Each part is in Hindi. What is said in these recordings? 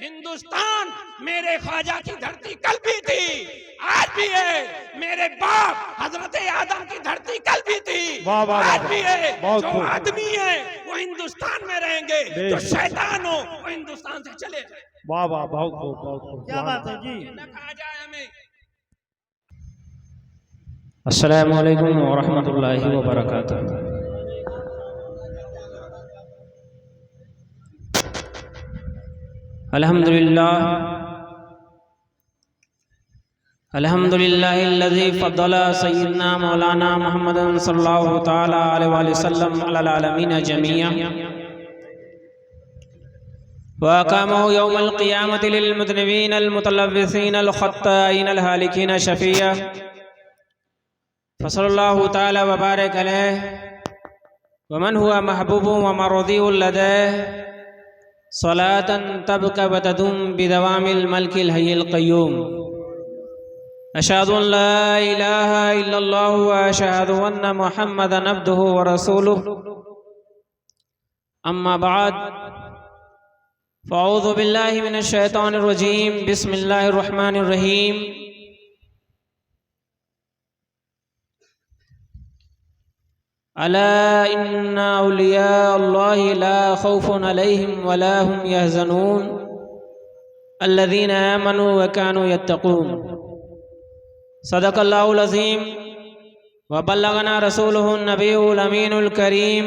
हिंदुस्तान मेरे ख्वाजा की धरती कल भी थी, आज भी है। मेरे बाप हजरत आदम की धरती कल भी थी, आज भी है। जो आदमी है वो हिंदुस्तान में रहेंगे, जो शैतान हो वो हिंदुस्तान से चले जाए। वाह वाह, बहुत खूब, बहुत खूब, क्या बात है जी। न कहा जाए हमें। अस्सलामु अलैकुम व रहमतुल्लाहि व बरकातुहू। अल्हम्दुलिल्लाहिल्लज़ी फ़द्दला सय्यदना मौलाना मुहम्मदन सल्लल्लाहु तआला अलैहि वसल्लम अलल आलमीन जमीआ व अक़ामहु यौमल क़ियामति लिल मुज़निबीन अल मुतलव्विसीन अल ख़त्ताईन अल हालिकीन शफ़ीआ फसल्लल्लाहु तआला व बारक अलैहि व मन हुवा महबूबुन व मरज़ियुन लदैहि सलातन तबक़ा व तदूम बिदवामिल मल्किल हय्यिल क़य्यूम। अशहदु अन ला इलाहा इल्लल्लाहु व अशहदु अन्न मुहम्मदन अब्दुहु व रसूलुहु। अम्मा बाद फ़अऊज़ु बिल्लाहि मिनश शैतानिर रजीम। बिस्मिल्लाहिर रहमानिर रहीम। अला इन्ना औलिया अल्लाहि ला खौफुन अलैहिम वला हुम यहज़नून अल्लज़ीना आमनू व कानू यत्तक़ून। सदक़ल्लाहुल अज़ीम व बल्लगना रसूलुहुन नबियुल अमीनुल करीम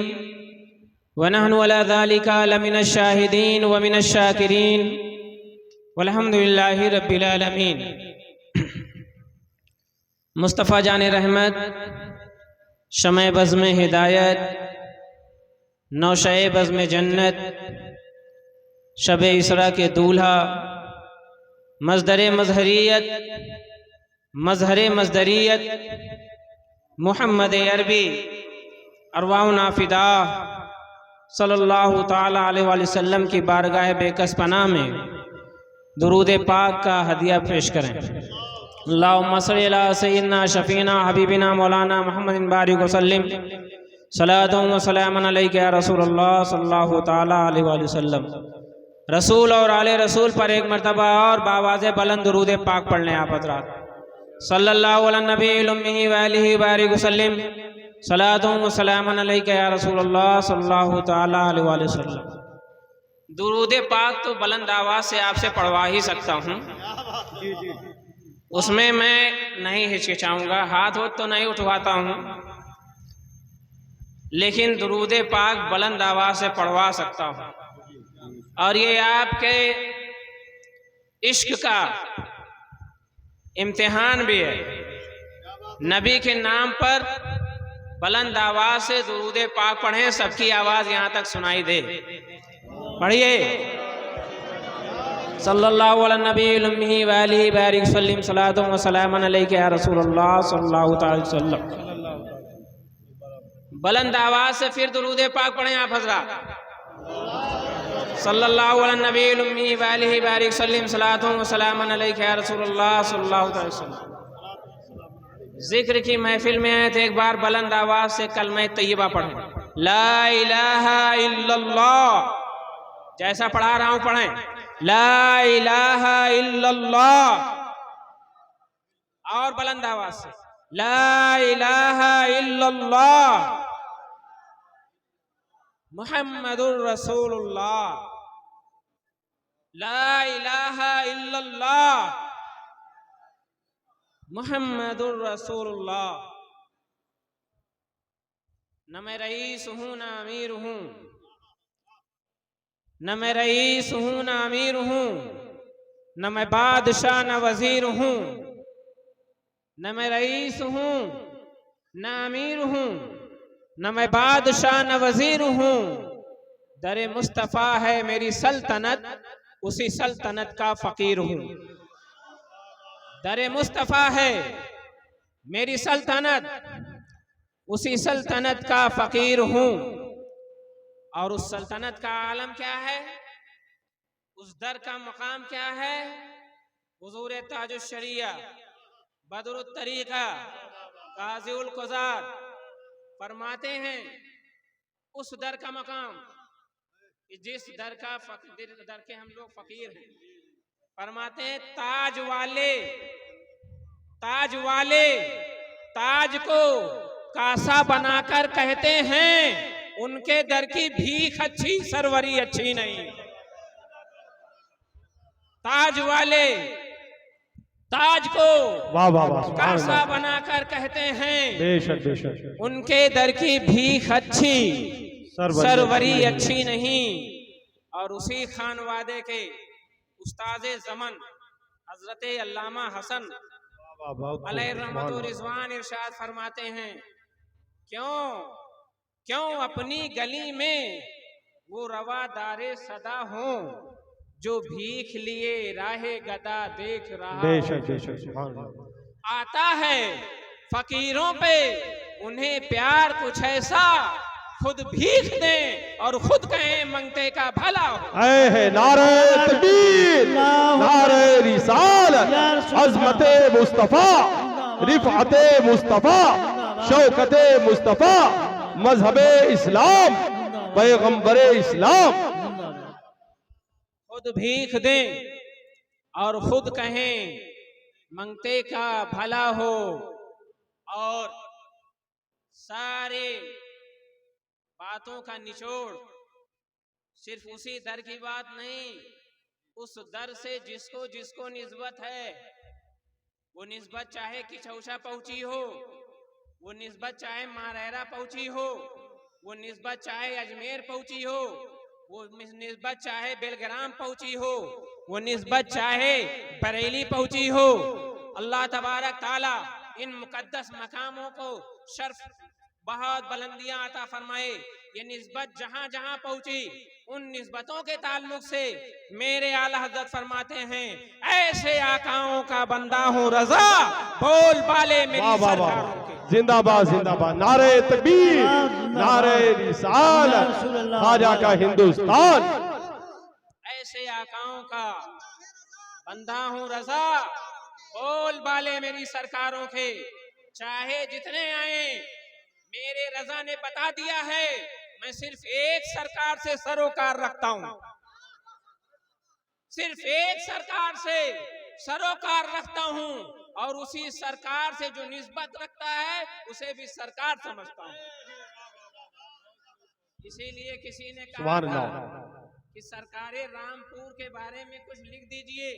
व नहनु अला ज़ालिका लमिनश शाहिदीन व मिनश शाकिरीन वल्हम्दुलिल्लाहि रब्बिल आलमीन। मुस्तफ़ा जाने रहमत, शमे बज़्म हिदायत, नौशे बज़्म जन्नत, शब इसरा के दूल्हा, मज़दरे मज़हरियत, मज़हरे मज़दरियत मुहम्मद अरबी अरवाहुना फ़िदा सल्लल्लाहु ताला अलैहि वसल्लम की बारगाह बेकस पनाह में दुरूद पाक का हदिया पेश करें। अल्लाहुम्मा सल्लि अला सय्यिदना शफ़ीना हबीबिना मौलाना मुहम्मदिन बारिक वसल्लिम सलातुन व सलामुन अलैका या रसूलल्लाह सल्लल्लाहु ताला अलैहि वसल्लम। रसूल और आले रसूल पर एक मरतबा और बावाज़े बुलंद दुरूद पाक पढ़ लें आप हज़रात। सल्लल्लाहु अला नबील उम्मी व आलिहि बारिक वसल्लिम सलातुन व सलामुन अलैका या रसूलल्लाह सल्लल्लाहु ताला अलैहि वसल्लम। दुरूद पाक तो बुलंद आवाज़ से आपसे पढ़वा ही सकता हूँ, उसमें मैं नहीं हिचकिचाऊंगा, हाथ हो तो नहीं उठवाता हूँ, लेकिन दुरूद पाक बुलंद आवाज़ से पढ़वा सकता हूँ। और ये आपके इश्क का इम्तिहान भी है। नबी के नाम पर बुलंद आवाज़ से दुरूद पाक पढ़ें, सबकी आवाज़ यहाँ तक सुनाई दे। पढ़िए सल्लल्लाहु अला नबील उम्मी व आलिहि बारिक वसल्लिम सलातुन व सलामुन अलैका या रसूलल्लाह सल्लल्लाहु अलैहि वसल्लम। बुलंद आवाज़ से फिर दुरूद पाक पढ़ें आप हज़रात। सल्लल्लाहु अला नबील उम्मी व आलिहि बारिक वसल्लिम सलातुन व सलामुन अलैका या रसूलल्लाह सल्लल्लाहु अलैहि वसल्लम। जिक्र की महफिल में आए तो एक बार बुलंद आवाज़ से कलमा तैयबा पढ़ें, ला इलाहा इल्लल्लाह। जैसा पढ़ा रहा हूं पढ़ें, ला इलाहा इल्लल्लाह। और बुलंद आवाज़ से ला इलाहा इल्लल्लाह मुहम्मदुर रसूलुल्लाह। ला इलाहा इल्लल्लाह मुहम्मदुर रसूलुल्लाह। न मैं रईस हूँ न अमीर हूँ, न मैं रईस हूँ न अमीर हूँ, न मैं बादशाह न वजीर हूँ। न मैं रईस हूँ न अमीर हूँ, न मैं बादशाह न वजीर हूँ। दरे मुस्तफ़ा है मेरी सल्तनत, उसी सल्तनत का फ़कीर हूँ। दरे मुस्तफ़ा है मेरी सल्तनत, उसी सल्तनत का फ़कीर हूँ। और उस सल्तनत का आलम क्या है, उस दर का मकाम क्या है? हुज़ूर ताजुश शरिया बदरुत तरीक़ा काज़िउल क़ुज़ात फरमाते हैं, उस दर का मकाम कि जिस दर के हम लोग फकीर हैं, फरमाते हैं ताज वाले ताज को कासा बनाकर कहते हैं, उनके दर की भीख अच्छी, सरवरी अच्छी नहीं। ताज वाले ताज को वाह वाह वाह, कासा बनाकर कहते हैं, बेशक बेशक, उनके दर की भीख अच्छी, सरवरी अच्छी नहीं। और उसी खानवादे के उस्ताज़े ज़मन हजरत अल्लामा हसन अलैहि रहमत व रिज़वान इरशाद फरमाते हैं, क्यों अपनी गली में वो रवादारे सदा हों, जो भीख लिए राहे गदा देख रहा। बेशक बेशक, सुभान अल्लाह। आता है फकीरों पे उन्हें प्यार कुछ ऐसा, खुद भीख दें और खुद कहें मंगते का भला हो। है नारे तकबीर, नारे रिसालत, अज़मते मुस्तफा, रिफ़अते मुस्तफा, शौकते मुस्तफा, मजहबे इस्लाम, पैगंबरे इस्लाम। खुद भीख दें और खुद कहें मंगते का भला हो। और सारे बातों का निचोड़ सिर्फ उसी दर की बात नहीं, उस दर से जिसको निस्बत है, वो निस्बत चाहे किचौसा पहुंची हो, वो निस्बत चाहे मारेरा पहुंची हो, वो निस्बत चाहे अजमेर पहुंची हो, वो निस्बत चाहे बेलग्राम पहुंची हो, वो निस्बत चाहे बरेली पहुंची हो। अल्लाह तबारक ताला इन मुकद्दस मकामों को शर्फ बहुत बुलंदियां अता फरमाए। ये निस्बत जहां जहां पहुंची, उन निस्बतों के ताल्लुक से मेरे आला हज़रत फरमाते हैं, ऐसे आकाओं का बंदा हूं रजा, बोल बाले मेरी सरकारों के। जिंदाबाद जिंदाबाद, नारे तकबीर, नारे रिसालत, ख्वाजा का हिंदुस्तान। ऐसे आकाओं का बंदा हूं रजा, बोल बाले मेरी सरकारों के। चाहे जितने आए, मेरे रजा ने बता दिया है, मैं सिर्फ एक सरकार से सरोकार रखता हूं, सिर्फ एक सरकार से सरोकार रखता हूं, और उसी सरकार से जो निस्बत रखता है उसे भी सरकार समझता हूं। इसीलिए किसी ने कहा था कि सरकारे रामपुर के बारे में कुछ लिख दीजिए,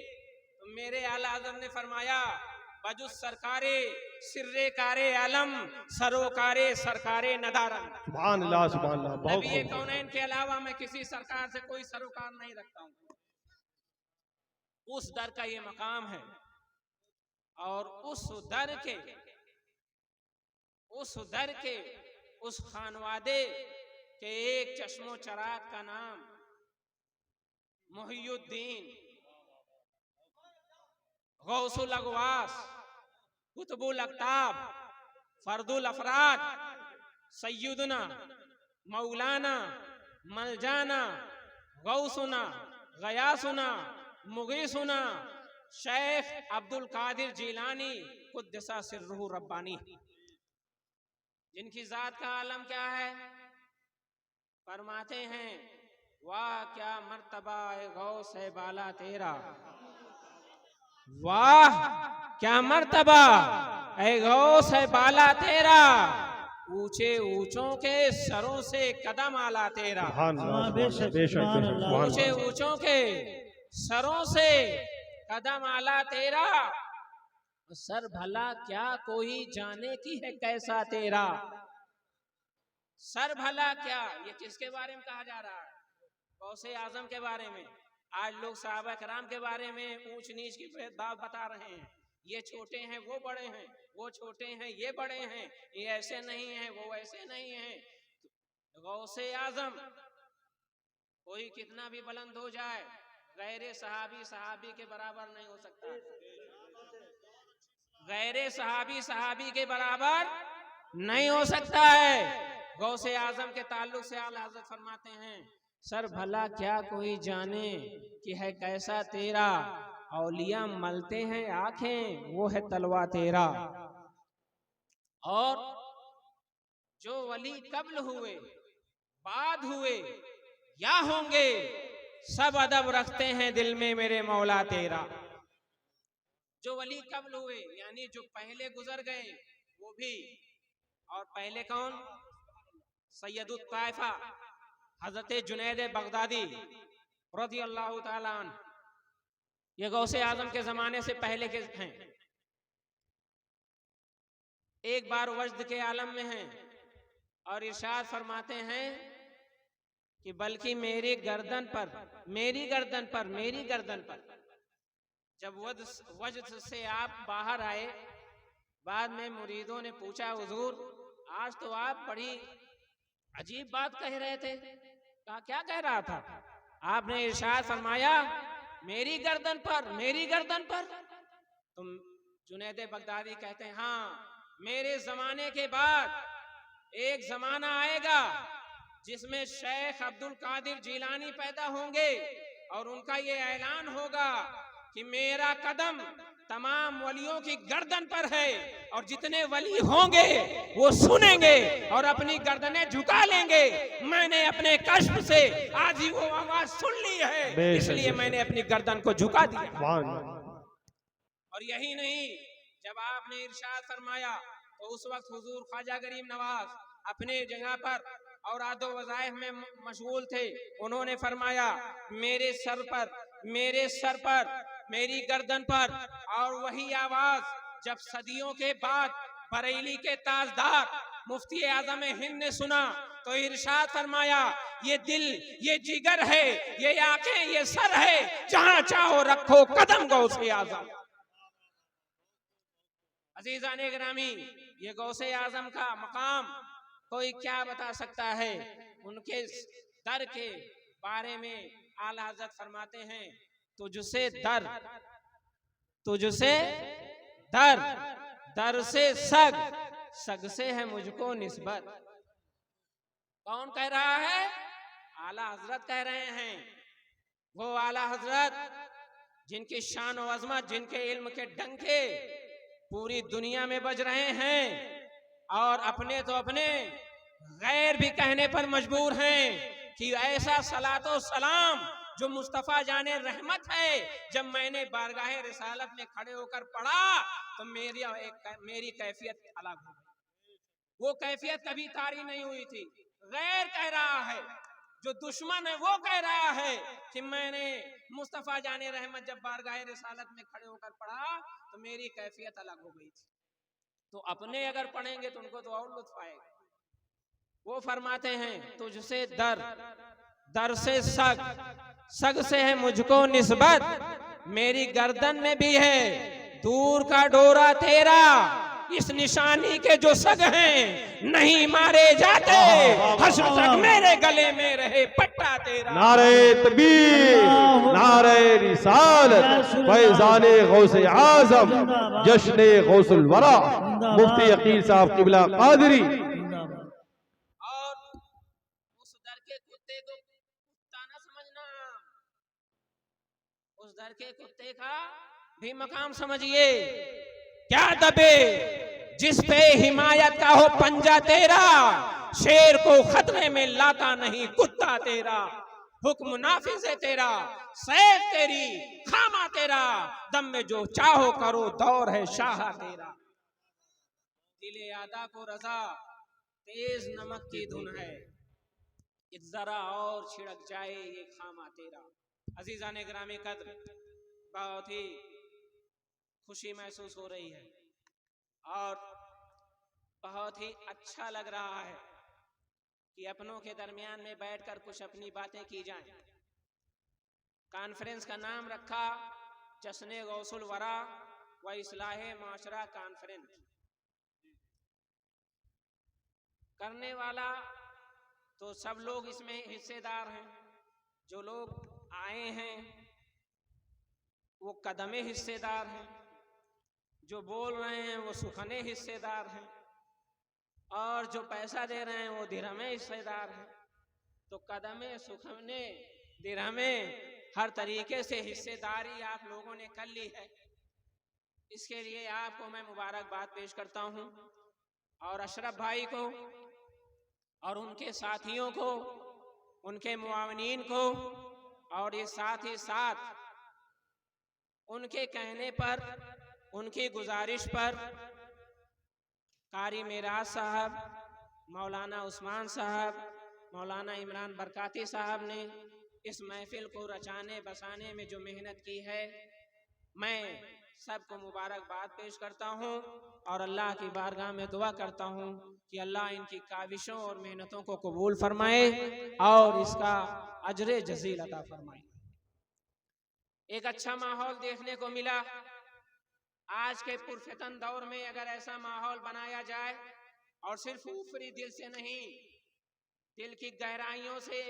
तो मेरे आला हज़रत ने फरमाया, बजुस सरकारे सिर्रे कारे आलम, सरोकारे सरकारे नदारम। सुभान अल्लाह, सुभान अल्लाह। नबी कौनैन के अलावा मैं किसी सरकार से कोई सरोकार नहीं रखता हूं। उस दर का ये मकाम है, और उस दर के उस खानवादे के एक चश्मो चराग का नाम मुहियुद्दीन गौसुल अगवास, कुतुबुल अक्ताब, फर्दुल अफराद, सैयदना मौलाना मलजाना गौसुना गयासुना मुगीसुना शेख अब्दुल कादिर जिलानी कुद्दसा सिर्रुहु रब्बानी, जिनकी जात का आलम क्या है। फरमाते हैं, वाह क्या मर्तबा ए गौस है बाला तेरा, वाह क्या मर्तबा ए गौस है बाला तेरा, ऊंचे ऊंचों के सरों से कदम आला तेरा। ऊंचे ऊंचों के सरों से कदम आला तेरा, सर भला क्या कोई जाने की है कैसा तेरा। सर भला क्या, ये किसके बारे में कहा जा रहा है? गौसे आजम के बारे में। आज लोग सहाबा कराम के बारे में ऊंच नीच की बात बता रहे हैं, ये छोटे हैं वो बड़े हैं, वो छोटे हैं ये बड़े हैं, ये ऐसे नहीं हैं वो ऐसे नहीं हैं। गौसे आजम कोई कितना भी बुलंद हो जाए, गैरे सहाबी के बराबर नहीं हो सकता। गैरे सहाबी के बराबर नहीं हो सकता है। गौसे आजम के ताल्लुक से आला हज़रत फरमाते हैं, सर भला क्या कोई जाने कि है कैसा तेरा, औलिया मलते हैं आंखें वो है तलवा तेरा। और जो वली कब्ल हुए बाद हुए, या होंगे, सब अदब रखते हैं दिल में मेरे मौला तेरा। जो वली कब्ल हुए यानी जो पहले गुजर गए वो भी, और पहले कौन? सैयदुत ताइफा हजरत जुनैद बगदादी रज़ी अल्लाह ताला अन्हु, ये गौसे आजम के जमाने से पहले के हैं। एक बार वजद के आलम में हैं और इरशाद फरमाते हैं कि बल्कि मेरी गर्दन पर जब वजद से आप बाहर आए, बाद में मुरीदों ने पूछा हुजूर आज तो आप बड़ी अजीब बात कह रहे थे। कहा क्या कह रहा था? आपने इरशाद फरमाया मेरी गर्दन पर। तुम जुनैद बगदादी कहते हैं हाँ, मेरे जमाने के बाद एक जमाना आएगा जिसमें शेख अब्दुल कादिर जीलानी पैदा होंगे और उनका ये ऐलान होगा कि मेरा कदम तमाम वलियों की गर्दन पर है, और जितने वली होंगे वो सुनेंगे और अपनी गर्दनें झुका लेंगे। मैंने अपने कश्फ से आज ही वो आवाज सुन ली है, इसलिए मैंने अपनी गर्दन को झुका दिया। और यही नहीं, जब आपने इरशाद फरमाया तो उस वक्त हुजूर ख्वाजा गरीब नवाज अपने जगह पर और आदो वज़ाइफ में मशगूल थे। उन्होंने फरमाया मेरे सर पर मेरी गर्दन पर। और वही आवाज जब सदियों के बाद बरेली के ताजदार मुफ्ती आजम हिंद ने सुना तो इरशाद फरमाया ये दिल, ये जिगर है, ये आंखें, ये सर है, जहां चाहो रखो कदम गौसे आजम। अजीजाने गिरामी, ये गौसे आजम का मकाम कोई क्या बता सकता है। उनके दर के बारे में आला हज़रत फरमाते हैं तुझसे दर, दर से सग से है मुझको निस्बत। कौन कह रहा है? आला हजरत कह रहे हैं। वो आला हजरत जिनकी शान और अजमत, जिनके इल्म के डंके पूरी दुनिया में बज रहे हैं और अपने तो अपने गैर भी कहने पर मजबूर हैं कि ऐसा सलातो सलाम जो मुस्तफा जाने रहमत है, जब मैंने बारगाहे रिसालत में खड़े होकर पढ़ा तो मेरी कैफियत अलग हो गई। वो कैफियत कभी तारी नहीं हुई थी। गैर कह रहा है, जो दुश्मन है वो कह रहा है कि मैंने मुस्तफा जाने रहमत जब बारगाहे रिसालत में खड़े होकर पढ़ा तो मेरी कैफियत अलग हो गई थी। तो अपने अगर पढ़ेंगे तो उनको तो और लुत्फ आएगा। वो फरमाते हैं तुझसे दर से सग से है मुझको निस्बत। मेरी गर्दन में भी है दूर का डोरा तेरा, इस निशानी के जो सग हैं नहीं मारे जाते, हश्र तक मेरे गले में रहे पट्टा तेरा। नारे तकबीर, नारे रिसालत, फैज़ाने गौसे आज़म, जश्ने गौसुल वरा, मुफ्ती अकील साहब किबला कादरी। और उस दर के कुत्ते को कुत्ता न समझना, उस दर के कुत्ते का भी मकाम समझिए। क्या दबे जिस पे हिमायत का हो पंजा तेरा, शेर को खतरे में लाता नहीं कुत्ता तेरा। हुक्म नाफिज है तेरा, सैफ तेरी, खामा तेरा, दम में जो चाहो करो दौर है शाह तेरा। दिले आदा को रजा तेज नमक की धुन है, जरा और छिड़क जाए ये खामा तेरा। अजीजाने ग्रामी कद्र, बहुत ही खुशी महसूस हो रही है और बहुत ही अच्छा लग रहा है कि अपनों के दरमियान में बैठकर कुछ अपनी बातें की जाएं। कॉन्फ्रेंस का नाम रखा जश्ने गौसुल वरा व इस्लाहे माशरा कॉन्फ्रेंस। करने वाला तो सब लोग इसमें हिस्सेदार हैं। जो लोग आए हैं वो कदमे हिस्सेदार हैं, जो बोल रहे हैं वो सुखने हिस्सेदार हैं, और जो पैसा दे रहे हैं वो दिरहमे हिस्सेदार हैं। तो कदमे, सुखने, दिरहमे, हर तरीके से हिस्सेदारी आप लोगों ने कर ली है। इसके लिए आपको मैं मुबारकबाद पेश करता हूं, और अशरफ भाई को और उनके साथियों को उनके मुआवनीन को, और ये साथ ही साथ उनके कहने पर, उनकी गुजारिश पर कारी मेराज साहब, मौलाना उस्मान साहब, मौलाना इमरान बरकाती साहब ने इस महफिल को रचाने बसाने में जो मेहनत की है, मैं सबको मुबारकबाद पेश करता हूं और अल्लाह की बारगाह में दुआ करता हूं कि अल्लाह इनकी काविशों और मेहनतों को कबूल फरमाए और इसका अजरे जजील अता फरमाए। एक अच्छा माहौल देखने को मिला। आज के पुरफितन दौर में अगर ऐसा माहौल बनाया जाए और सिर्फ ऊपरी दिल से नहीं, दिल की गहराइयों से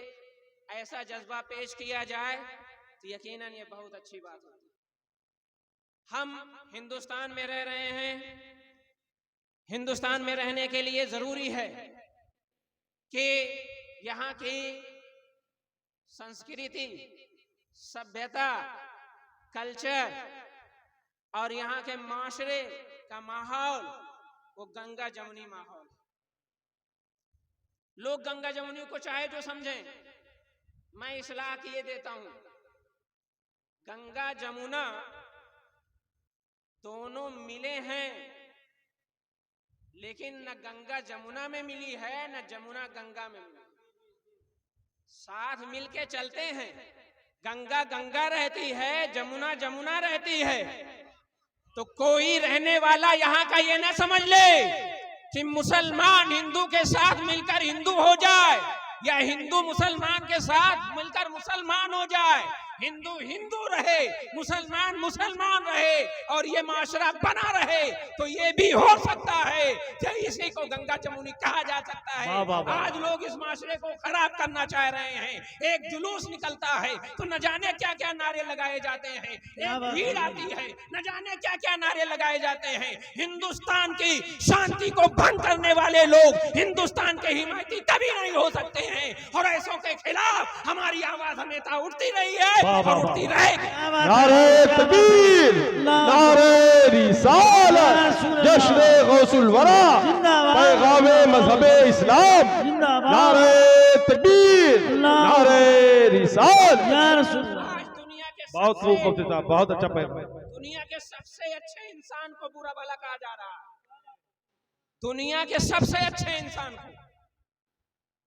ऐसा जज्बा पेश किया जाए तो यकीनन ये बहुत अच्छी बात होती है। हम हिंदुस्तान में रह रहे हैं। हिंदुस्तान में रहने के लिए जरूरी है कि यहाँ की संस्कृति, सभ्यता, कल्चर और यहाँ के माशरे का माहौल वो गंगा जमुनी माहौल। लोग गंगा जमुनी को चाहे जो समझें, मैं इस्लाह किए देता हूं। गंगा जमुना दोनों मिले हैं, लेकिन न गंगा जमुना में मिली है न जमुना गंगा में मिली। साथ मिलके चलते हैं, गंगा गंगा रहती है, जमुना जमुना रहती है। तो कोई रहने वाला यहाँ का ये ना समझ ले कि मुसलमान हिंदू के साथ मिलकर हिंदू हो जाए या हिंदू मुसलमान के साथ मिलकर मुसलमान हो जाए। हिंदू हिंदू रहे, मुसलमान मुसलमान रहे और ये माशरा बना रहे तो ये भी हो सकता है कि इसी को गंगा जमुनी कहा जा सकता है। आज लोग इस माशरे को खराब करना चाह रहे हैं। एक जुलूस निकलता है तो न जाने क्या क्या नारे लगाए जाते हैं, एक भीड़ आती है न जाने क्या क्या नारे लगाए जाते हैं। हिंदुस्तान की शांति को भंग करने वाले लोग हिंदुस्तान के हिमायती कभी नहीं हो सकते हैं और ऐसों के खिलाफ हमारी आवाज हमेशा उठती रही है और उठती रहेगी। नारे तकबीर, नारे रिसालत, जश्न गौसुल वरा, पैगाम मजहब इस्लाम। नारे तकबीर, नारे रिसालत। आज दुनिया के बहुत खूब मुफ्ती साहब, बहुत अच्छा पैगाम। दुनिया के सबसे अच्छे इंसान को बुरा भला कहा जा रहा है। दुनिया के सबसे अच्छे इंसान को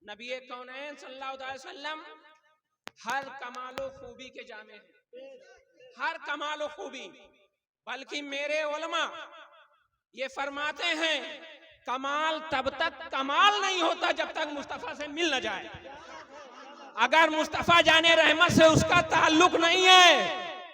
नबी कौनैन सल्लल्लाहु अलैहि वसल्लम हर कमालो खूबी के जामे हैं, हर कमालो खूबी। बल्कि मेरे उलमा ये फरमाते हैं कमाल तब तक कमाल नहीं होता जब तक मुस्तफा से मिल न जाए। अगर मुस्तफा जाने रहमत से उसका ताल्लुक नहीं है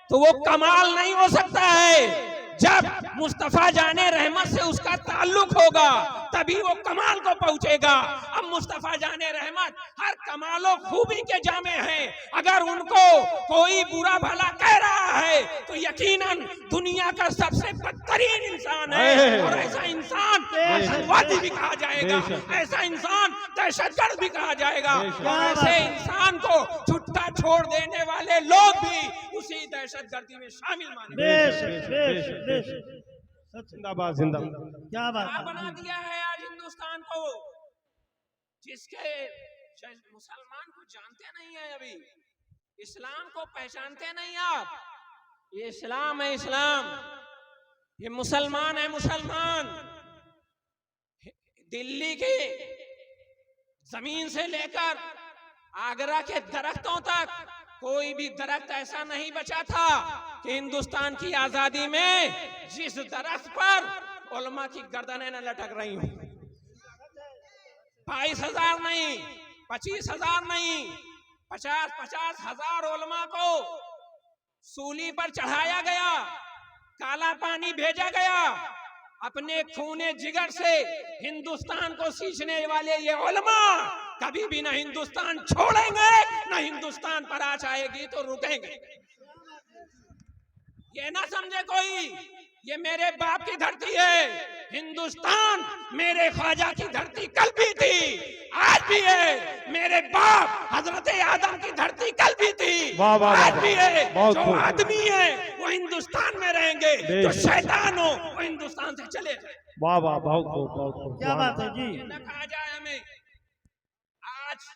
तो वो कमाल नहीं हो सकता है। जब मुस्तफा जाने रहमत से उसका ताल्लुक होगा तभी वो कमाल को पहुंचेगा। अब मुस्तफा जाने रहमत हर कमालो खूबी के जामे हैं। अगर उनको कोई बुरा भला कह रहा है तो यकीनन दुनिया का सबसे बदतरीन इंसान है और ऐसा इंसान आतंकवादी भी कहा जाएगा, ऐसा इंसान दहशतगर्द भी कहा जाएगा। ऐसे इंसान को छुट्टा छोड़ देने वाले लोग भी उसी दहशतगर्दी में शामिल माने। जिंदाबाद जिंदाबाद। क्या बात बना दिया है आज हिंदुस्तान को, जिसके मुसलमान को जानते नहीं है, अभी इस्लाम को पहचानते नहीं आप। ये इस्लाम है, इस्लाम। ये मुसलमान है, मुसलमान। दिल्ली की जमीन से लेकर आगरा के दरख्तों तक कोई भी दरख्त ऐसा नहीं बचा था कि हिंदुस्तान की आजादी में जिस दरख्त पर उलमा की गर्दनें न लटक रही हूं। 22,000 नहीं, 25,000 नहीं, 50-50 हजार उलमा को सूली पर चढ़ाया गया, काला पानी भेजा गया। अपने खूने जिगर से हिंदुस्तान को सींचने वाले ये उलमा कभी भी न हिंदुस्तान छोड़ेंगे न हिंदुस्तान पर आँच आएगी तो रुकेंगे। ये ना समझे कोई ये मेरे बाप की धरती है। हिंदुस्तान मेरे ख्वाजा की धरती कल भी थी, आज भी है। मेरे बाप हजरत आदम की धरती कल भी थी, आज भी है। जो आदमी है वो हिंदुस्तान में रहेंगे, जो शैतान हो वो हिंदुस्तान से चले जाए। वाह वाह, बहुत खूब बहुत खूब। क्या बात है जी। न कहा जाए हमें आज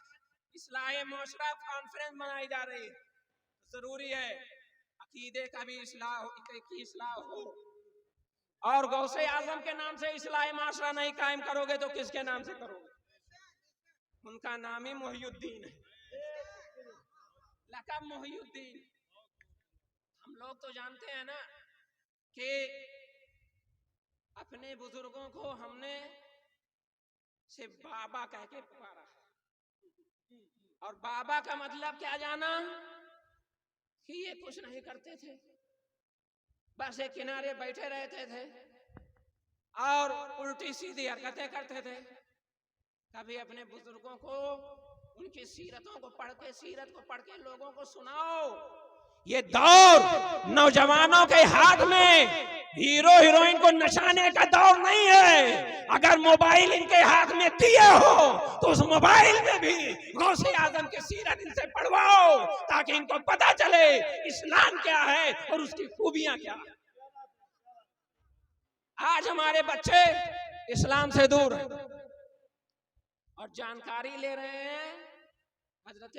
इस इस्लाह मुआशरा कॉन्फ्रेंस बनाई जा रही है, जरूरी है अकीदे का भी इस्लाह हो। और गौसे आजम के नाम से इस्लाह मुआशरा नहीं कायम करोगे तो किसके नाम से करोगे? उनका नाम ही मोहिउद्दीन है, लक़ब मोहिउद्दीन। हम लोग तो जानते हैं ना कि अपने बुजुर्गों को हमने सिर्फ बाबा कह के पुकारा, और बाबा का मतलब क्या जाना कि ये कुछ नहीं करते थे, बस एक किनारे बैठे रहते थे और उल्टी सीधी हरकतें करते थे। कभी अपने बुजुर्गों को उनकी सीरतों को पढ़ के, सीरत को पढ़ के लोगों को सुनाओ। ये दौर नौजवानों के हाथ में हीरो हीरोइन को नचाने का दौर नहीं है। अगर मोबाइल इनके हाथ में दिए हो तो उस मोबाइल में भी गौसे आजम की सीरत इनसे पढ़वाओ, ताकि इनको पता चले इस्लाम क्या है और उसकी खूबियां क्या है। आज हमारे बच्चे इस्लाम से दूर हैं और जानकारी ले रहे हैं हजरत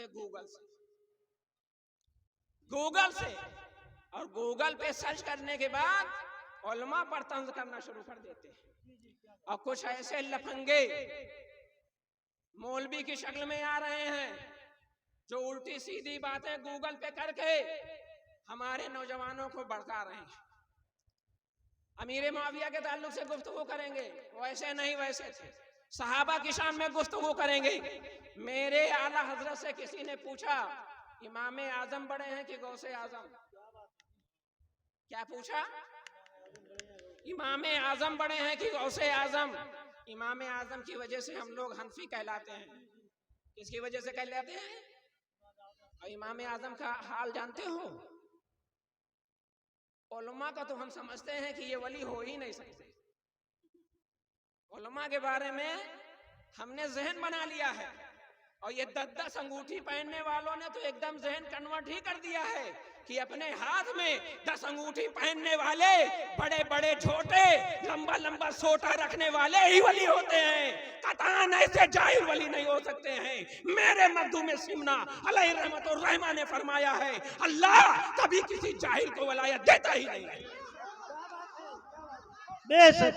गूगल से, और गूगल पे सर्च करने के बाद उलमा पर तंज करना शुरू कर देते हैं। और कुछ ऐसे लफंगे मौलवी की शक्ल में आ रहे हैं जो उल्टी सीधी बातें गूगल पे करके हमारे नौजवानों को भड़का रहे हैं। अमीर मुआविया के ताल्लुक से गुफ्तगू करेंगे, वैसे नहीं वैसे थे। सहाबा की शान में गुफ्तगू करेंगे। मेरे आला हजरत से किसी ने पूछा इमाम आजम बड़े हैं कि गौसे आजम? क्या पूछा? इमाम आजम बड़े हैं कि गौसे आजम? इमाम आजम की वजह से हम लोग हनफी कहलाते हैं। किसकी वजह से कहलाते हैं? और इमाम आजम का हाल जानते हो? उलमा का तो हम समझते हैं कि ये वली हो ही नहीं सकते। उलमा के बारे में हमने जहन बना लिया है, और ये 10-10 अंगूठी पहनने वालों ने तो एकदम जहन कन्वर्ट ही कर दिया है कि अपने हाथ में 10 अंगूठी पहनने वाले, बड़े बड़े छोटे, लंबा लंबा सोटा रखने वाले ही वली होते हैं। कतान ऐसे जाहिल वली नहीं हो सकते हैं। मेरे मखदूम सिमना अलैहि रहमतुर रहमान ने फरमाया है, अल्लाह कभी किसी जाहिल को वलायत देता ही नहीं है। बेशक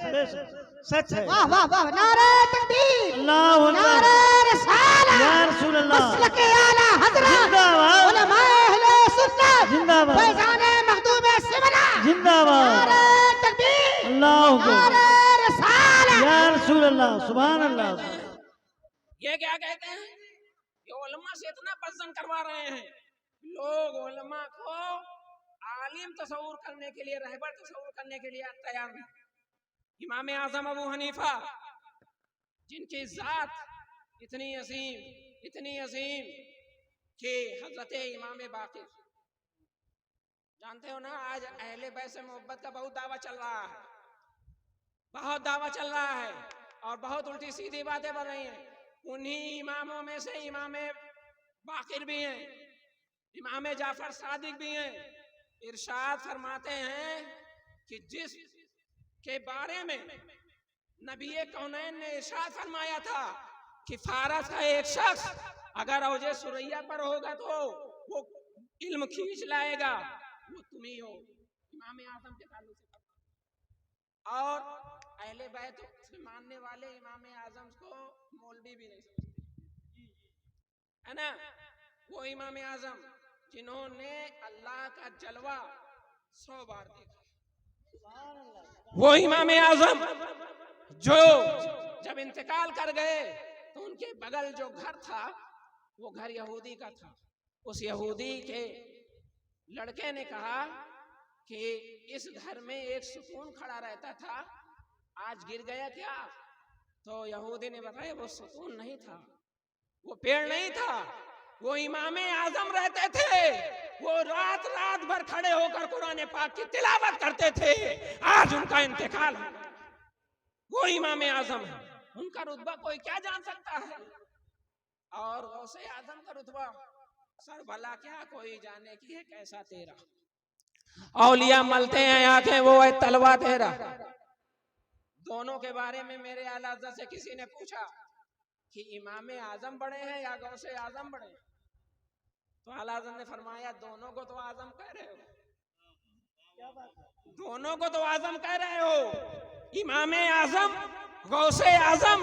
सच है। वाह वाह वाह, नारे तकबीर, अल्लाहु अकबर, नारे रिसालत, या रसूल अल्लाह, मसलके आला हजरत, जिंदाबाद, उलमाए अहले सुन्नत, जिंदाबाद, फैजाने मखदूम सिमना, जिंदाबाद, नारे तकबीर, अल्लाहु अकबर, नारे रिसालत, या रसूल अल्लाह, सुभान अल्लाह। ये क्या कहते हैं? ये उलमा से इतना पसंद करवा रहे हैं। लोग उलमा को आलिम तस्वूर करने के लिए, रहबर तस्वूर करने के लिए तैयार नहीं। इमाम आजम अबू हनीफा, जिनकी जात इतनी अजीम कि हजरत इमाम बाक़िर, जानते हो ना, आज अहले बैत से मोहब्बत का बहुत दावा चल रहा है, बहुत दावा चल रहा है, और बहुत उल्टी सीधी बातें बन रही हैं। उन्हीं इमामों में से इमाम बाक़िर भी हैं, इमाम जाफर सादिक भी हैं। इरशाद फरमाते हैं कि जिस के बारे में नबी कौनैन ने इरशाद फरमाया था कि फारस का एक शख्स अगर औजे सुरैया पर होगा तो वो इल्म खींच लाएगा, वो तुम ही हो। इमाम आजम के ताल्लुक से। और अहले बैत से मानने वाले इमाम आजम को मौलवी भी नहीं समझते, है ना। वो इमाम आजम जिन्होंने अल्लाह का जलवा 100 बार देखा, वो इमाम आजम जो जब इंतकाल कर गए तो उनके बगल जो घर था वो घर यहूदी का था। उस यहूदी के लड़के ने कहा कि इस घर में एक सुकून खड़ा रहता था, आज गिर गया क्या? तो यहूदी ने बताया वो सुकून नहीं था, वो पेड़ नहीं था, वो इमाम आजम रहते थे। वो रात रात भर खड़े होकर कुरान पाक की तिलावत करते थे। आज उनका इंतकाल हो गया, वो इमाम आजम है, उनका रुतबा कोई क्या जान सकता है। और गौसे आजम का रुतबा सर भला क्या कोई जाने की है कैसा तेरा। औलिया मलते हैं आंखें, वो है तलवा तेरा। दोनों के बारे में मेरे आला हज़रत से किसी ने पूछा कि इमाम आजम बड़े हैं या गौसे आजम बड़े हैं? तो आला हज़रत ने फरमाया दोनों को तो आजम कह रहे हो, दोनों को तो आजम कह रहे हो। इमाम आजम गौसे आजम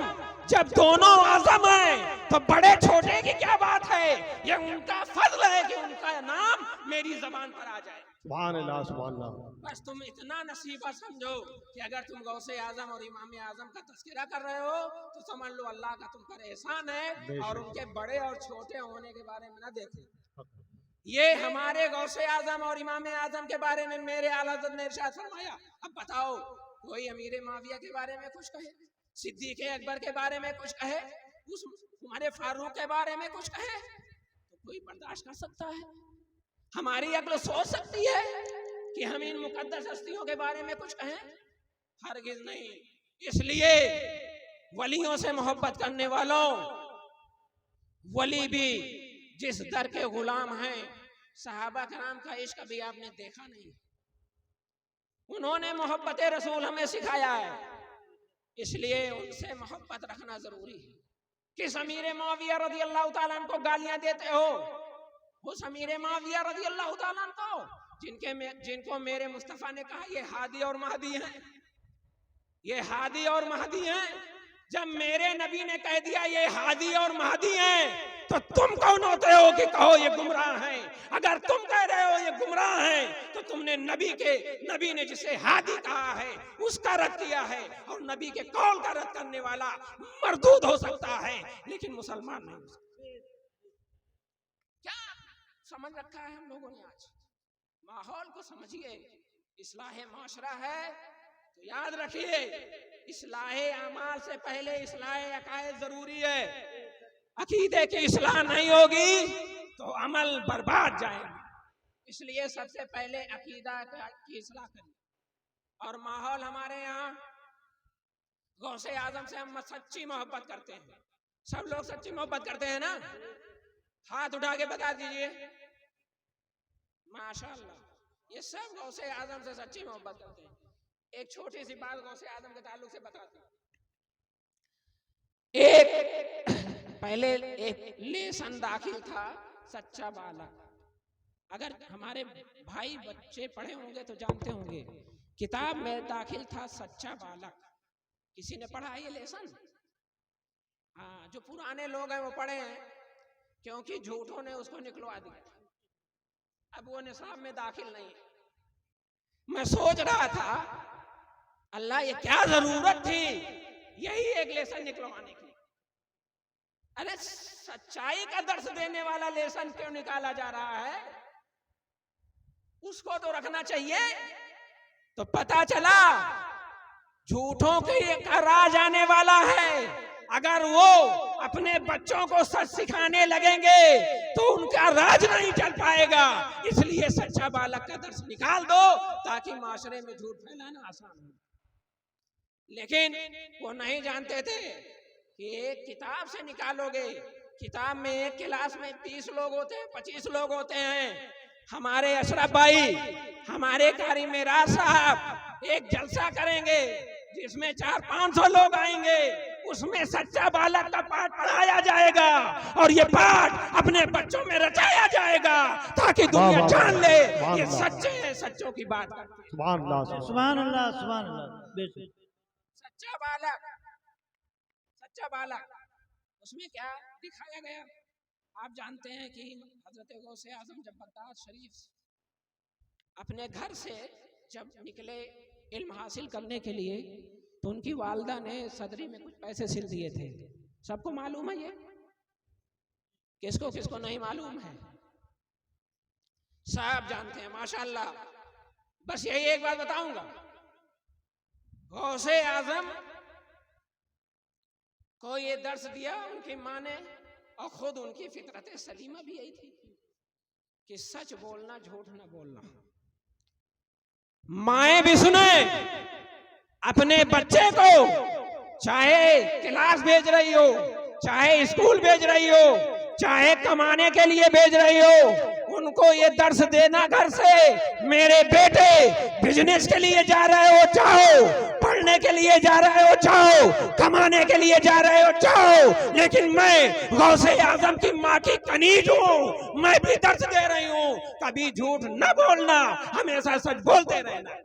जब दोनों आजम हैं तो बड़े छोटे की क्या बात है? ये उनका फजल है कि उनका नाम मेरी जबान पर आ जाए। सुभान अल्लाह, सुभान अल्लाह। बस तुम इतना नसीबा समझो कि अगर तुम गौसे आजम और इमाम आजम का तस्करा कर रहे हो तो समझ लो अल्लाह का तुम पर एहसान है, और उनके बड़े और छोटे होने के बारे में ना देखो। ये हमारे गौसे आजम और इमाम आजम के बारे में मेरे आला हज़रत ने इरशाद फरमाया। अब बताओ, कोई अमीर माविया के बारे में कुछ कहे, सिद्दीक़ अकबर के बारे में कुछ कहे, उस उमर फारूक के बारे में कुछ कहे, तो कोई बर्दाश्त कर सकता है? हमारी अक्ल सोच सकती है कि हम इन मुकद्दस हस्तियों के बारे में कुछ कहें? हरगिज़ नहीं। इसलिए वलियों से मोहब्बत करने वालों, वली भी जिस दर के गुलाम हैं, सहाबा कराम का इश्क कभी आपने देखा नहीं। उन्होंने मोहब्बत रसूल हमें सिखाया है, इसलिए उनसे मोहब्बत रखना जरूरी है। किस अमीर मुआविया रज़ी अल्लाह ताला अन्हु को गालियां देते हो? उस अमीर मुआविया रज़ी अल्लाह ताला अन्हु को जिनको मेरे मुस्तफा ने कहा ये हादी और महदी हैं, ये हादी और महदी हैं। जब मेरे नबी ने कह दिया ये हादी और महदी हैं, तो तुम कौन होते हो कि कहो ये गुमराह हैं? अगर तुम कह रहे हो ये गुमराह हैं तो तुमने नबी ने जिसे हादी कहा है उसका रद्द किया है, और नबी के कौल का रद्द करने वाला मरदूद हो सकता है लेकिन मुसलमान नहीं हो सकता। क्या समझ रखा है हम लोगों ने? आज माहौल को समझिए। इस्लाह माशरा है तो याद रखिए, इस्लाह अमाल से पहले इस्लाह अकायद जरूरी है। अकीदे की इस्लाह नहीं होगी तो अमल बर्बाद जाएगा। इसलिए सबसे पहले अकीदा की इस्लाह करिए। और माहौल हमारे यहाँ गौसे आजम से हम सच्ची मोहब्बत करते हैं। सब लोग सच्ची मोहब्बत करते हैं ना? हाथ उठा के बता दीजिए। माशाअल्लाह, ये सब गौसे आजम से सच्ची मोहब्बत करते हैं। एक छोटी सी बात गौसे आजम के ताल्लुक से बताती हूँ। पहले एक लेसन दाखिल था सच्चा बालक। अगर हमारे भाई बच्चे पढ़े होंगे तो जानते होंगे, किताब में दाखिल था सच्चा बालक। किसी ने पढ़ा ये लेसन? हाँ, जो पुराने लोग हैं वो पढ़े हैं, क्योंकि झूठों ने उसको निकलवा दिया। अब वो निसाब में दाखिल नहीं है। मैं सोच रहा था अल्लाह ये क्या जरूरत थी यही एक लेसन निकलवाने की। अरे सच्चाई का दर्श देने वाला लेसन क्यों निकाला जा रहा है? उसको तो रखना चाहिए। तो पता चला झूठों का राज आने वाला है। अगर वो अपने बच्चों को सच सिखाने लगेंगे तो उनका राज नहीं चल पाएगा। इसलिए सच्चा बालक का दर्श निकाल दो ताकि माशरे में झूठ फैलाना आसान हो। लेकिन वो नहीं जानते थे कि एक किताब से निकालोगे। किताब में एक क्लास में 30 लोग होते हैं, 25 लोग होते हैं। हमारे अशरफ भाई, हमारे कारी मेराज साहब एक जलसा करेंगे जिसमें 400-500 लोग आएंगे। उसमें सच्चा बालक का पाठ पढ़ाया जाएगा और ये पाठ अपने बच्चों में रचाया जाएगा ताकि दुनिया जान ले ये सच्चे हैं, सच्चों की बात करते हैं। सुभान अल्लाह, सुभान अल्लाह, सुभान अल्लाह। सच्चा बालक उसमें क्या दिखाया गया? आप जानते हैं कि हजरत गौसे आजम जब बगदाद शरीफ अपने घर से जब निकले इल्म हासिल करने के लिए, तो उनकी वालदा ने सदरी में कुछ पैसे सिल दिए थे। सबको मालूम है ये? किसको किसको नहीं मालूम है? सब जानते हैं माशाअल्लाह। बस यही एक बात बताऊंगा, गौसे आजम को ये दर्श दिया उनकी माँ ने, और खुद उनकी फितरत सलीमा भी यही थी कि सच बोलना, झूठ न बोलना। माएं भी सुने अपने बच्चे को, चाहे क्लास भेज रही हो, चाहे स्कूल भेज रही हो, चाहे कमाने के लिए भेज रही हो, उनको ये दर्श देना घर से, मेरे बेटे बिजनेस के लिए जा रहे हो, जाओ, पढ़ने करने के लिए जा रहे हो जाओ, कमाने के लिए जा रहे हो जाओ, लेकिन मैं गौसे आजम की माँ की कनीज हूँ, मैं भी दर्द दे रही हूँ। कभी झूठ न बोलना, हमेशा सच बोलते रहना।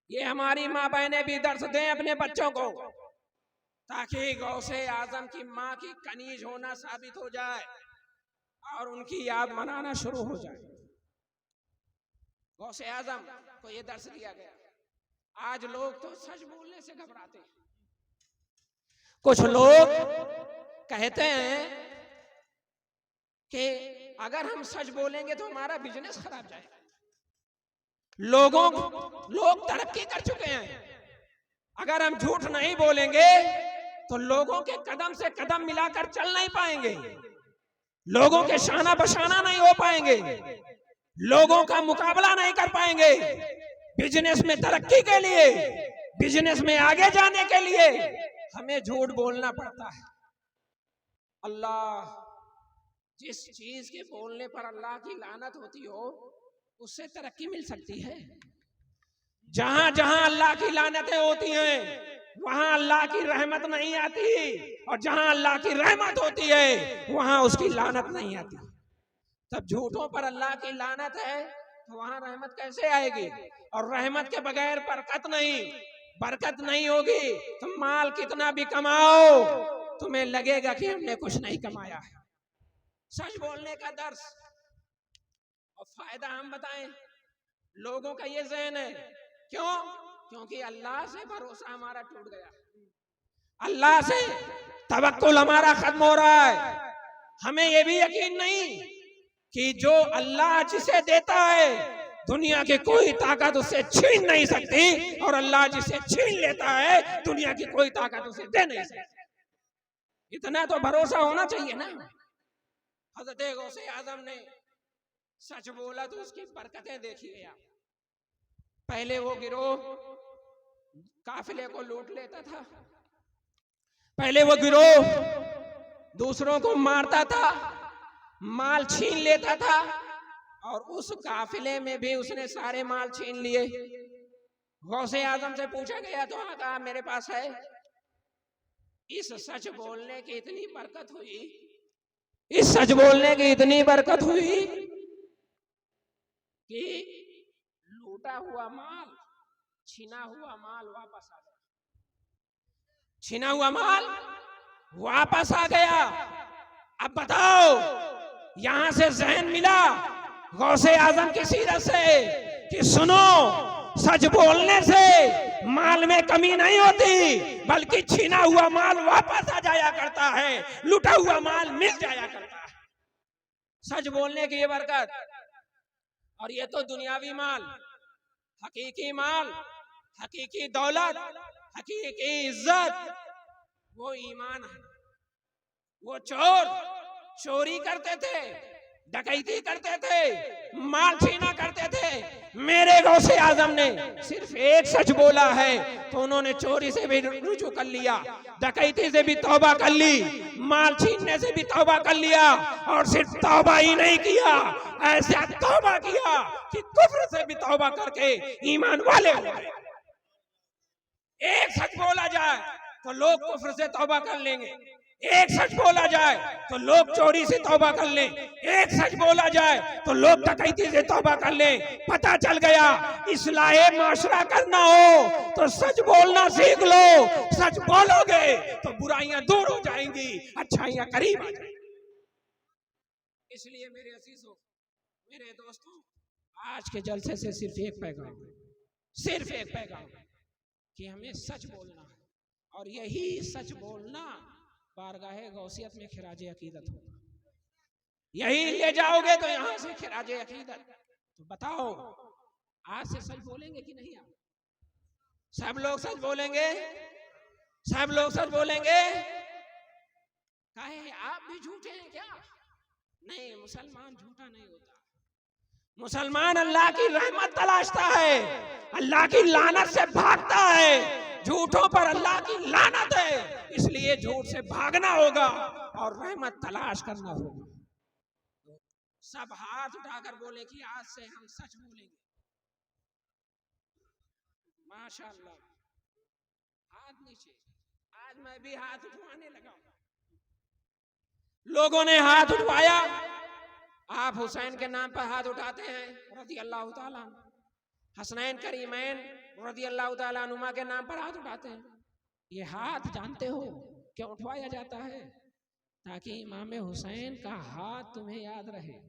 ये हमारी माँ बहनें भी दर्द दें अपने बच्चों को, ताकि गौसे आजम की माँ की कनीज होना साबित हो जाए और उनकी याद मनाना शुरू हो जाए। गौसे आजम को ये दर्श दिया गया। आज लोग तो सच बोलने से घबराते हैं। कुछ लोग कहते हैं कि अगर हम सच बोलेंगे तो हमारा बिजनेस खराब जाएगा। लोग तरक्की कर चुके हैं। अगर हम झूठ नहीं बोलेंगे तो लोगों के कदम से कदम मिलाकर चल नहीं पाएंगे, लोगों के शाना बशाना नहीं हो पाएंगे, लोगों का मुकाबला नहीं कर पाएंगे। बिजनेस में तरक्की के लिए, बिजनेस में आगे जाने के लिए हमें झूठ बोलना पड़ता है। अल्लाह, जिस चीज के बोलने पर अल्लाह की लानत होती हो उससे तरक्की मिल सकती है। जहां जहां अल्लाह की लानतें होती हैं वहां अल्लाह की रहमत नहीं आती, और जहां अल्लाह की रहमत होती है वहां उसकी लानत नहीं आती। तब झूठों पर अल्लाह की लानत है तो वहां रहमत कैसे आएगी? और रहमत के बगैर बरकत नहीं, बरकत नहीं होगी। तुम माल कितना भी कमाओ तुम्हें लगेगा कि हमने कुछ नहीं कमाया है। सच बोलने का दर्स और फायदा हम बताएं। लोगों का ये ज़हन है, क्यों? क्योंकि अल्लाह से भरोसा हमारा टूट गया, अल्लाह से तवक्कुल हमारा खत्म हो रहा है। हमें ये भी यकीन नहीं कि जो अल्लाह जिसे देता है दुनिया की कोई ताकत उससे छीन नहीं सकती, और अल्लाह जिसे छीन लेता है दुनिया की कोई ताकत उसे दे नहीं सकती। इतना तो भरोसा होना चाहिए ना। हज़रत गौसे आज़म ने सच बोला तो उसकी बरकतें देखिए आप। पहले वो गिरोह काफिले को लूट लेता था, पहले वो गिरोह दूसरों को मारता था, माल छीन लेता था, और उस काफिले में भी उसने सारे माल छीन लिए। गौसे आजम से पूछा गया तो हाँ कहा मेरे पास है। इस सच बोलने की इतनी बरकत हुई, इस सच बोलने की इतनी बरकत हुई कि लूटा हुआ माल, छीना हुआ माल वापस आ गया, छीना हुआ माल वापस आ गया। अब बताओ, यहां से ज़हन मिला गौसे आजम की सीरत से कि सुनो, सच बोलने से माल में कमी नहीं होती, बल्कि छीना हुआ माल वापस आ जाया करता है, लूटा हुआ माल मिल जाया करता है। सच बोलने की ये बरकत। और ये तो दुनियावी माल, हकीकी माल, हकीकी दौलत, हकीकी इज्जत वो ईमान है। वो चोर चोरी करते थे, डकैती करते थे, माल छीना करते थे। मेरे गौसे आजम ने सिर्फ एक सच बोला है तो उन्होंने चोरी से भी रुजू कर लिया, डकैती से भी तौबा कर ली, माल छीनने से भी तौबा कर लिया, और सिर्फ तौबा ही नहीं किया, ऐसा तौबा किया कि कुफ्र से भी तौबा करके ईमान वाले हो गए। एक सच बोला जाए तो लोग कुफ्र से तौबा कर लेंगे, एक सच बोला जाए तो लोग चोरी से तौबा कर लें, एक सच बोला जाए तो लोग डकैती से तौबा कर लें। पता चल गया इस्लाहे माशरा करना हो तो सच बोलना सीख लो। सच बोलोगे तो बुराइयां दूर हो जाएंगी, अच्छाइयां करीब आ जाएंगी। इसलिए मेरे अजीजों, मेरे दोस्तों, आज के जलसे से सिर्फ एक पैगाम, सिर्फ एक पैगाम कि हमें सच बोलना है, और यही सच बोलना बारगाहे गौसियत में खिराजे अकीदत होगा। यही ले जाओगे तो यहां से खिराजे अकीदत। तो बताओ, आज से सच बोलेंगे कि नहीं? आप सब लोग सच बोलेंगे? सब लोग सच बोलेंगे? काहे आप भी झूठे हैं क्या? नहीं, मुसलमान झूठा नहीं होता। मुसलमान अल्लाह की रहमत तलाशता है, अल्लाह की लानत से भागता है। झूठों पर अल्लाह की लानत है, इसलिए झूठ से भागना होगा और रहमत तलाश करना होगा। सब हाथ उठाकर बोले कि आज से हम सच बोलेंगे। माशाअल्लाह, हाथ नीचे। आज मैं भी हाथ उठवाने लगा। लोगों ने हाथ उठवाया, आप हुसैन के नाम पर हाथ उठाते हैं रज़ी अल्लाह ताला, हसनैन करीमैन रज़ी अल्लाह ताला अनुमा के नाम पर हाथ उठाते हैं। ये हाथ जानते हो क्यों उठवाया जाता है? ताकि इमाम हुसैन का हाथ तुम्हें याद रहे,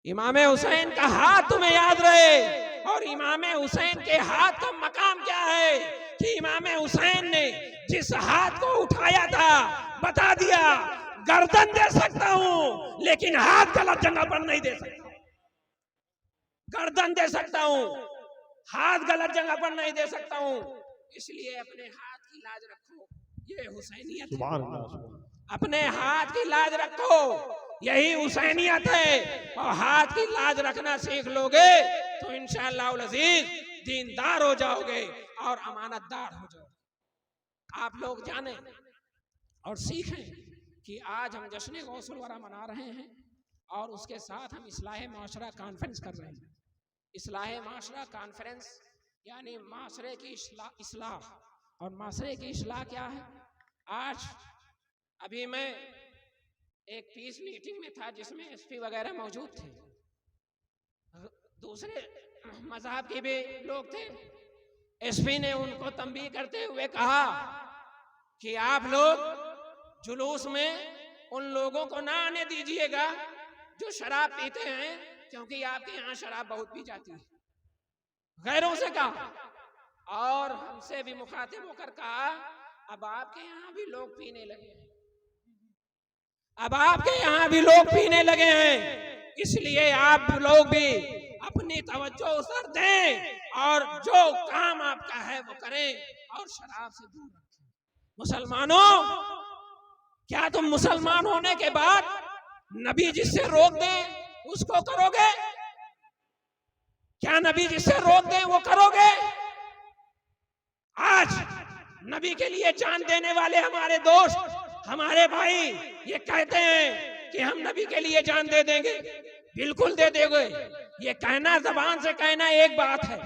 इमाम हुसैन का हाथ तुम्हें याद रहे। और इमाम हुसैन के हाथ का मकाम क्या है कि इमाम हुसैन ने जिस हाथ को उठाया था बता दिया, गर्दन दे सकता हूं लेकिन हाथ गलत जगह पर नहीं दे सकता। गर्दन दे सकता हूं, हाथ गलत जगह पर नहीं दे सकता हूं। इसलिए अपने हाथ की लाज रखो, ये हुसैनियत है। अपने हाथ की लाज रखो, यही हुसैनियत है। और हाथ की लाज रखना सीख लोगे तो इंशाअल्लाह अज़ीज दीनदार हो जाओगे और अमानतदार हो जाओगे। आप लोग जाने और सीखें कि आज हम जश्न गौसुल वरा मना रहे हैं और उसके साथ हम इस्लाह माशरा कॉन्फ्रेंस कर रहे हैं। इस्लाह माशरा कॉन्फ्रेंस यानी माशरे की इस्लाह। और माशरे की इस्लाह क्या है? आज अभी मैं एक पीस मीटिंग में था जिसमें एसपी वगैरह मौजूद थे, दूसरे मजहब के भी लोग थे। एसपी ने उनको तंबीह करते हुए कहा कि आप लोग जुलूस में उन लोगों को ना आने दीजिएगा जो शराब पीते हैं, क्योंकि आपके यहाँ शराब बहुत पी जाती है। गैरों से कहा और हमसे भी मुखातिब होकर कहा, अब आपके यहाँ भी लोग पीने लगे हैं, अब आपके यहाँ भी लोग पीने लगे हैं, इसलिए आप लोग भी अपनी तवज्जो उस पर दें और जो काम आपका है वो करें और शराब से दूर रखें। मुसलमानों, क्या तुम मुसलमान होने के बाद नबी जिससे रोक दें उसको करोगे? क्या नबी जिससे रोक दें वो करोगे? आज नबी के लिए जान देने वाले हमारे दोस्त, हमारे भाई ये कहते हैं कि हम नबी के लिए जान दे देंगे। बिल्कुल दे देंगे। ये कहना, जबान से कहना एक बात है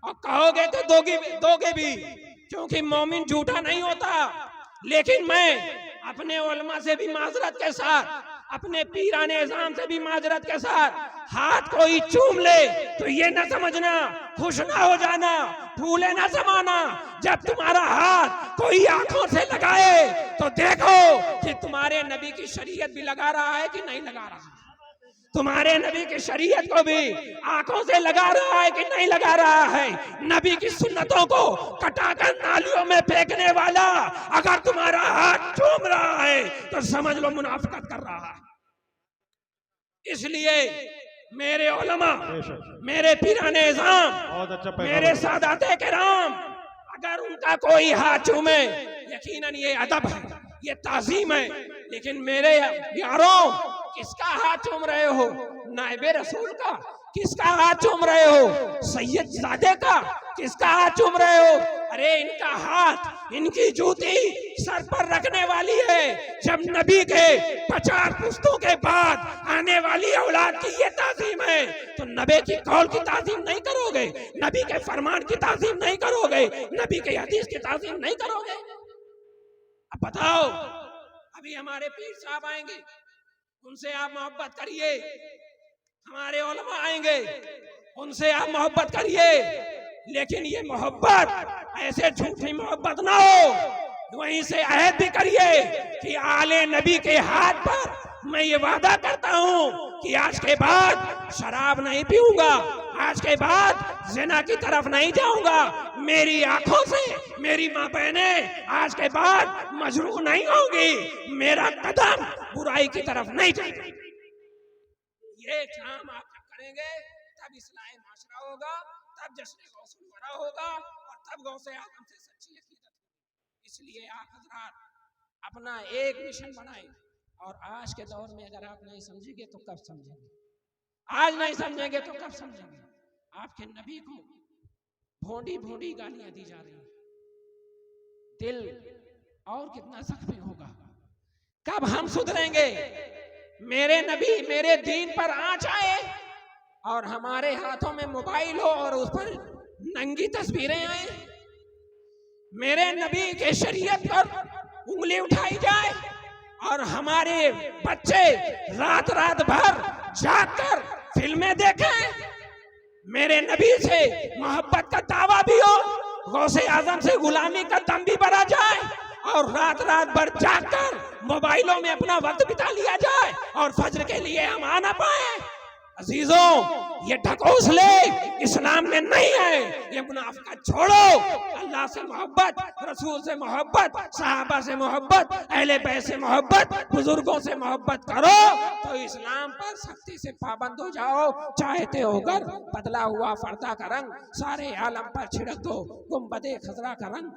और कहोगे तो दोगे भी, क्योंकि मोमिन झूठा नहीं होता। लेकिन मैं अपने उलमा से भी माजरत के साथ, अपने पीराने इज़ाम से भी माजरत के साथ, हाथ कोई चूम ले तो ये ना समझना, खुश ना हो जाना, फूले ना समाना। जब तुम्हारा हाथ कोई आंखों से लगाए तो देखो कि तुम्हारे नबी की शरीयत भी लगा रहा है कि नहीं लगा रहा, तुम्हारे नबी की शरीयत को भी आंखों से लगा रहा है कि नहीं लगा रहा है। नबी की सुन्नतों को कटाकर नालियों में फेंकने वाला अगर तुम्हारा हाथ चूम रहा है तो समझ लो मुनाफिकत कर रहा है। इसलिए मेरे उलमा, मेरे पीराने इज़ाम, मेरे सादाते किराम, अगर उनका कोई हाथ चूमे, यकीनन ये अदब है, ये ताज़ीम है। लेकिन मेरे यारों, किसका हाथ चूम रहे हो? नाइबे रसूल का? किसका हाथ चूम रहे हो? सैयद ज़ादे का? किसका हाथ चूम रहे हो? अरे इनका हाथ, इनकी जूती सर पर रखने वाली है। जब नबी के 50 पुश्तों के बाद आने वाली औलाद की ये ताज़ीम है तो नबी की कौल की ताज़ीम नहीं करोगे? नबी के फरमान की ताज़ीम नहीं करोगे? नबी के हदीस की ताज़ीम नहीं करोगे? अब बताओ, अभी हमारे पीर साहब आएंगे, उनसे आप मोहब्बत करिए। हमारे उलमा आएंगे, उनसे आप मोहब्बत करिए। लेकिन ये मोहब्बत ऐसे झूठी मोहब्बत ना हो। वहीं से अहद भी करिए कि आले नबी के हाथ पर मैं ये वादा करता हूँ कि आज के बाद शराब नहीं पीऊंगा, आज के बाद ज़िना की तरफ नहीं जाऊंगा, मेरी आंखों से मेरी माँ बहनें आज के बाद मजरूह नहीं होंगी, मेरा कदम बुराई की तरफ नहीं जाएगा। ये काम आप जब करेंगे तब इस्लाह माशरा होगा, तब जश्न गौसुल वरा होगा और तब गौसे आज़म से सच्ची अकीदत होगी। इसलिए आप हज़रात अपना एक मिशन बनाएं। और आज के दौर में अगर आप नहीं समझेंगे तो कब समझेंगे? आज नहीं समझेंगे तो कब समझेंगे? आपके नबी को भोंडी भोंडी गालियां दी जा रही हैं, दिल और कितना जख्मी होगा। कब हम सुधरेंगे? मेरे नबी, मेरे दीन पर आँच आए और हमारे हाथों में मोबाइल हो और उस पर नंगी तस्वीरें आए, मेरे नबी के शरीयत पर उंगली उठाई जाए और हमारे बच्चे रात रात भर जाकर फिल्में देखें, मेरे नबी से मोहब्बत का दावा भी हो, गौसे आजम से गुलामी का दम भी भरा जाए और रात रात भर जाकर मोबाइलों में अपना वक्त बिता लिया जाए और फज्र के लिए हम आना पाए। अजीजों, ये ढकोसले इस्लाम में नहीं है, ये मुनाफिकत छोड़ो। अल्लाह से मोहब्बत, रसूल से मोहब्बत, सहाबा से मोहब्बत, अहले बैत से मोहब्बत, बुजुर्गों से मोहब्बत करो तो इस्लाम पर सख्ती से पाबंद हो जाओ। चाहते होकर बदला हुआ पर्दा का रंग सारे आलम पर छिड़क दो, गुंबदे खजरा का रंग